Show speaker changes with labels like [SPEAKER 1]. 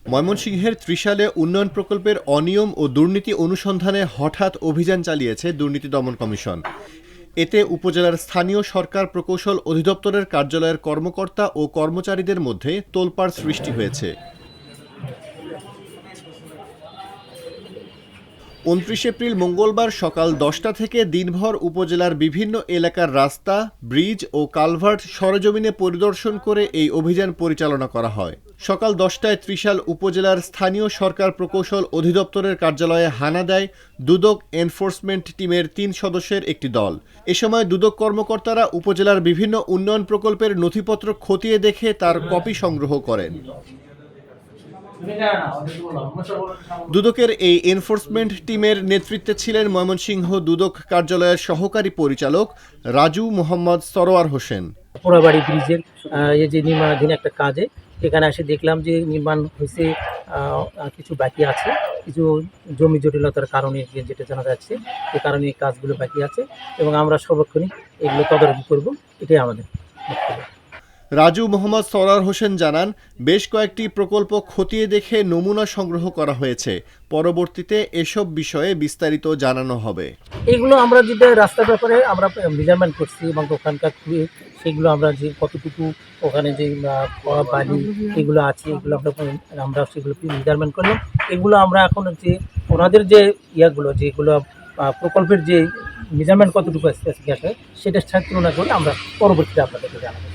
[SPEAKER 1] ময়মনসিংহের ত্রিশালে উন্নয়ন প্রকল্পের অনিয়ম ও দুর্নীতি অনুসন্ধানে হঠাৎ অভিযান চালিয়েছে দুর্নীতি দমন কমিশন। এতে উপজেলার স্থানীয় সরকার প্রকৌশল অধিদপ্তরের কার্যালয়ের কর্মকর্তা ও কর্মচারীদের মধ্যে তোলপাড় সৃষ্টি হয়েছে। ২৯ এপ্রিল মঙ্গলবার সকাল ১০টা থেকে দিনভর উপজেলার বিভিন্ন এলাকার রাস্তা, ব্রিজ ও কালভার্ট সরেজমিনে পরিদর্শন করে এই অভিযান পরিচালনা করা হয়। সকাল ১০টায় ত্রিশাল উপজেলার স্থানীয় সরকার প্রকৌশল অধিদপ্তরের কার্যালয়ে হানা দেয় দুদক এনফোর্সমেন্ট টিমের ৩ সদস্যের একটি দল। এ সময় দুদক কর্মকর্তারা উপজেলার বিভিন্ন উন্নয়ন প্রকল্পের নথিপত্র খতিয়ে দেখে তার কপি সংগ্রহ করেন। দুদকের এই এনফোর্সমেন্ট টিমের নেতৃত্বে ছিলেন ময়মনসিংহ দুদক কার্যালয়ের সহকারী পরিচালক রাজু মোহাম্মদ সরোয়ার হোসেন।
[SPEAKER 2] পোড়াবাড়ি ব্রিজের এই যে নির্মাণাধীন একটা কাজে এখানে এসে দেখলাম যে নির্মাণ হয়েছে, কিছু বাকি আছে, কিছু জমি জটিলতার কারণে যেটা জানা যাচ্ছে এই কারণে এই কাজগুলো বাকি আছে এবং আমরা সর্বক্ষণিক এগুলো তদারকি করব, এটাই আমাদের বক্তব্য।
[SPEAKER 1] রাজু মোহাম্মদ সরোয়ার হোসেন জানান, বেশ কয়েকটি প্রকল্প খতিয়ে দেখে নমুনা সংগ্রহ করা হয়েছে। পরবর্তীতে এসব বিষয়ে বিস্তারিত জানানো হবে।
[SPEAKER 2] এগুলো আমরা যেটা রাস্তার ব্যাপারে আমরা মেজারমেন্ট করছি এবং ওখানকার সেগুলো আমরা যে কতটুকু ওখানে যে বালি এগুলো আছে এগুলো আমরা সেগুলো মেজারমেন্ট করলাম। এগুলো আমরা এখন যে ওনাদের যে ইয়াগুলো যেগুলো প্রকল্পের যে মেজারমেন্ট কতটুকু আছে সেটা তুলনা করে আমরা পরবর্তীতে আপনাদেরকে জানাবো।